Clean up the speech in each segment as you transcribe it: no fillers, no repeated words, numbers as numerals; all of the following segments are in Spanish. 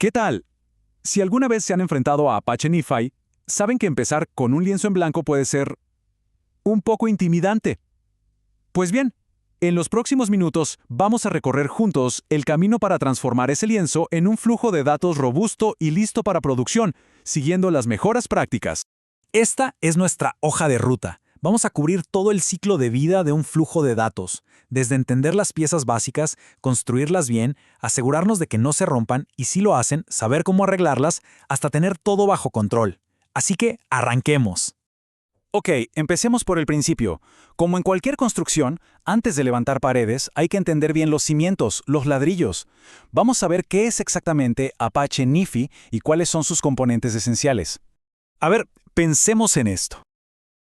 ¿Qué tal? Si alguna vez se han enfrentado a Apache NiFi, saben que empezar con un lienzo en blanco puede ser un poco intimidante. Pues bien, en los próximos minutos vamos a recorrer juntos el camino para transformar ese lienzo en un flujo de datos robusto y listo para producción, siguiendo las mejores prácticas. Esta es nuestra hoja de ruta. Vamos a cubrir todo el ciclo de vida de un flujo de datos, desde entender las piezas básicas, construirlas bien, asegurarnos de que no se rompan y si lo hacen, saber cómo arreglarlas, hasta tener todo bajo control. Así que arranquemos. Ok, empecemos por el principio. Como en cualquier construcción, antes de levantar paredes, hay que entender bien los cimientos, los ladrillos. Vamos a ver qué es exactamente Apache NiFi y cuáles son sus componentes esenciales. A ver, pensemos en esto.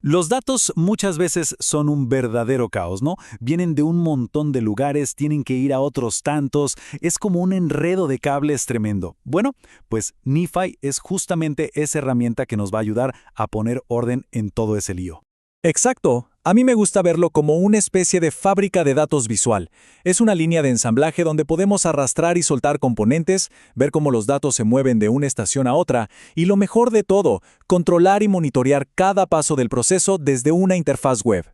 Los datos muchas veces son un verdadero caos, ¿no? Vienen de un montón de lugares, tienen que ir a otros tantos, es como un enredo de cables tremendo. Bueno, pues NiFi es justamente esa herramienta que nos va a ayudar a poner orden en todo ese lío. Exacto. A mí me gusta verlo como una especie de fábrica de datos visual. Es una línea de ensamblaje donde podemos arrastrar y soltar componentes, ver cómo los datos se mueven de una estación a otra y, lo mejor de todo, controlar y monitorear cada paso del proceso desde una interfaz web.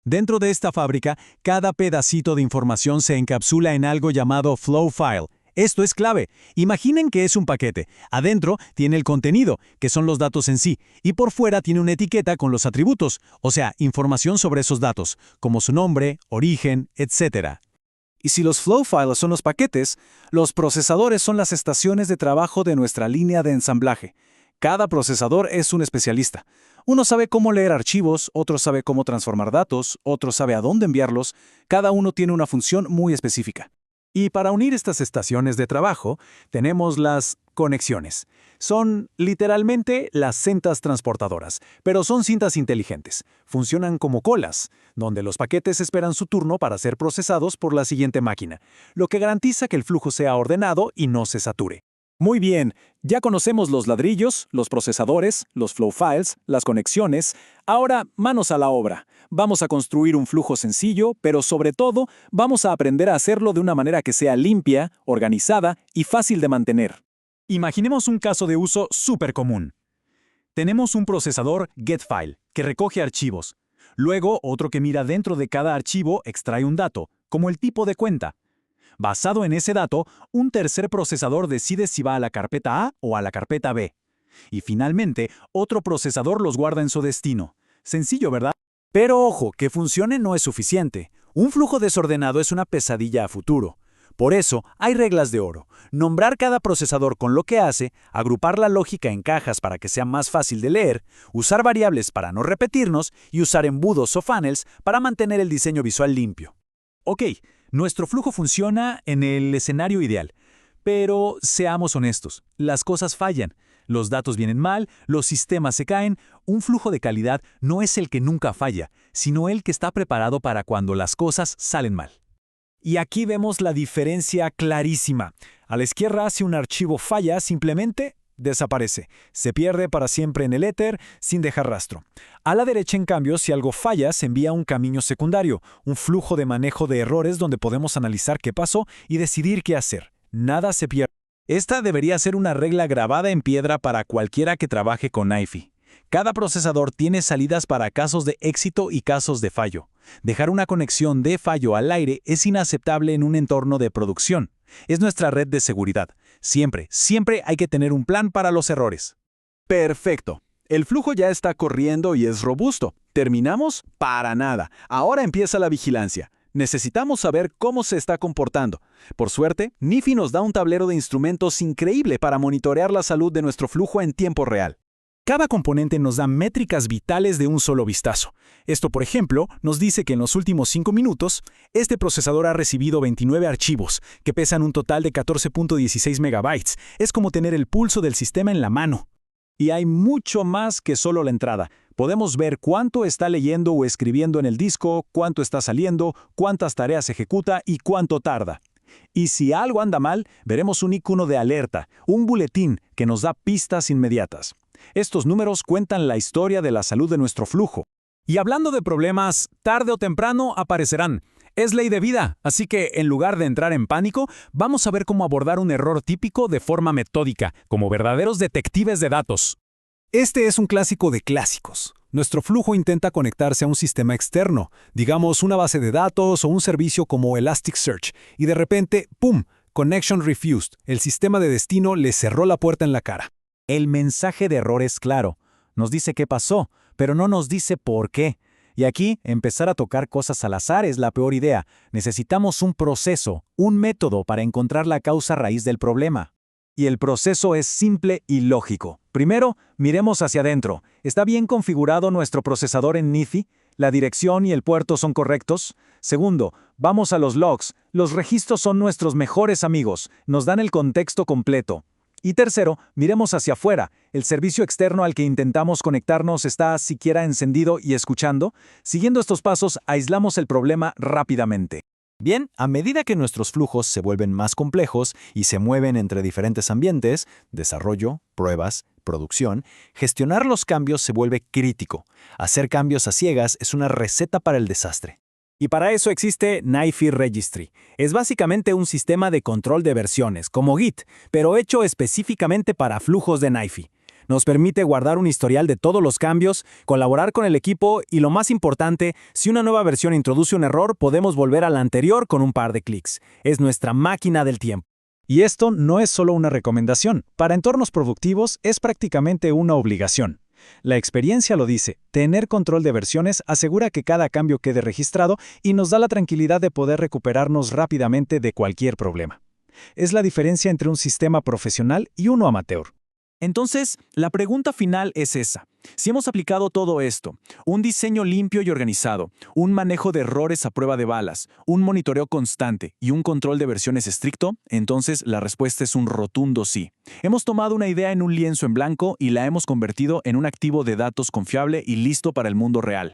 Dentro de esta fábrica, cada pedacito de información se encapsula en algo llamado flow file. Esto es clave. Imaginen que es un paquete. Adentro tiene el contenido, que son los datos en sí, y por fuera tiene una etiqueta con los atributos, o sea, información sobre esos datos, como su nombre, origen, etc. Y si los flow files son los paquetes, los procesadores son las estaciones de trabajo de nuestra línea de ensamblaje. Cada procesador es un especialista. Uno sabe cómo leer archivos, otro sabe cómo transformar datos, otro sabe a dónde enviarlos. Cada uno tiene una función muy específica. Y para unir estas estaciones de trabajo, tenemos las conexiones. Son literalmente las cintas transportadoras, pero son cintas inteligentes. Funcionan como colas, donde los paquetes esperan su turno para ser procesados por la siguiente máquina, lo que garantiza que el flujo sea ordenado y no se sature. Muy bien, ya conocemos los ladrillos, los procesadores, los flow files, las conexiones. Ahora, manos a la obra. Vamos a construir un flujo sencillo, pero sobre todo, vamos a aprender a hacerlo de una manera que sea limpia, organizada y fácil de mantener. Imaginemos un caso de uso súper común. Tenemos un procesador getFile, que recoge archivos. Luego, otro que mira dentro de cada archivo extrae un dato, como el tipo de cuenta. Basado en ese dato, un tercer procesador decide si va a la carpeta A o a la carpeta B. Y finalmente, otro procesador los guarda en su destino. Sencillo, ¿verdad? Pero ojo, que funcione no es suficiente. Un flujo desordenado es una pesadilla a futuro. Por eso, hay reglas de oro. Nombrar cada procesador con lo que hace, agrupar la lógica en cajas para que sea más fácil de leer, usar variables para no repetirnos y usar embudos o funnels para mantener el diseño visual limpio. Ok, nuestro flujo funciona en el escenario ideal. Pero seamos honestos, las cosas fallan. Los datos vienen mal, los sistemas se caen. Un flujo de calidad no es el que nunca falla, sino el que está preparado para cuando las cosas salen mal. Y aquí vemos la diferencia clarísima. A la izquierda, si un archivo falla, simplemente desaparece. Se pierde para siempre en el éter sin dejar rastro. A la derecha, en cambio, si algo falla, se envía un camino secundario, un flujo de manejo de errores donde podemos analizar qué pasó y decidir qué hacer. Nada se pierde. Esta debería ser una regla grabada en piedra para cualquiera que trabaje con NiFi. Cada procesador tiene salidas para casos de éxito y casos de fallo. Dejar una conexión de fallo al aire es inaceptable en un entorno de producción. Es nuestra red de seguridad. Siempre hay que tener un plan para los errores. Perfecto. El flujo ya está corriendo y es robusto. ¿Terminamos? Para nada. Ahora empieza la vigilancia. Necesitamos saber cómo se está comportando. Por suerte, NiFi nos da un tablero de instrumentos increíble para monitorear la salud de nuestro flujo en tiempo real. Cada componente nos da métricas vitales de un solo vistazo. Esto, por ejemplo, nos dice que en los últimos 5 minutos, este procesador ha recibido 29 archivos, que pesan un total de 14.16 megabytes. Es como tener el pulso del sistema en la mano. Y hay mucho más que solo la entrada. Podemos ver cuánto está leyendo o escribiendo en el disco, cuánto está saliendo, cuántas tareas ejecuta y cuánto tarda. Y si algo anda mal, veremos un icono de alerta, un boletín que nos da pistas inmediatas. Estos números cuentan la historia de la salud de nuestro flujo. Y hablando de problemas, tarde o temprano aparecerán. Es ley de vida, así que en lugar de entrar en pánico, vamos a ver cómo abordar un error típico de forma metódica, como verdaderos detectives de datos. Este es un clásico de clásicos. Nuestro flujo intenta conectarse a un sistema externo, digamos una base de datos o un servicio como Elasticsearch, y de repente, ¡pum!, connection refused. El sistema de destino le cerró la puerta en la cara. El mensaje de error es claro. Nos dice qué pasó, pero no nos dice por qué. Y aquí, empezar a tocar cosas al azar es la peor idea. Necesitamos un proceso, un método para encontrar la causa raíz del problema. Y el proceso es simple y lógico. Primero, miremos hacia adentro. ¿Está bien configurado nuestro procesador en NIFI? ¿La dirección y el puerto son correctos? Segundo, vamos a los logs. Los registros son nuestros mejores amigos. Nos dan el contexto completo. Y tercero, miremos hacia afuera. ¿El servicio externo al que intentamos conectarnos está siquiera encendido y escuchando? Siguiendo estos pasos, aislamos el problema rápidamente. Bien, a medida que nuestros flujos se vuelven más complejos y se mueven entre diferentes ambientes, desarrollo, pruebas, producción, gestionar los cambios se vuelve crítico. Hacer cambios a ciegas es una receta para el desastre. Y para eso existe NIFI Registry. Es básicamente un sistema de control de versiones, como Git, pero hecho específicamente para flujos de NIFI. Nos permite guardar un historial de todos los cambios, colaborar con el equipo y, lo más importante, si una nueva versión introduce un error, podemos volver a la anterior con un par de clics. Es nuestra máquina del tiempo. Y esto no es solo una recomendación. Para entornos productivos es prácticamente una obligación. La experiencia lo dice, tener control de versiones asegura que cada cambio quede registrado y nos da la tranquilidad de poder recuperarnos rápidamente de cualquier problema. Es la diferencia entre un sistema profesional y uno amateur. Entonces, la pregunta final es esa. Si hemos aplicado todo esto, un diseño limpio y organizado, un manejo de errores a prueba de balas, un monitoreo constante y un control de versiones estricto, entonces la respuesta es un rotundo sí. Hemos tomado una idea en un lienzo en blanco y la hemos convertido en un activo de datos confiable y listo para el mundo real.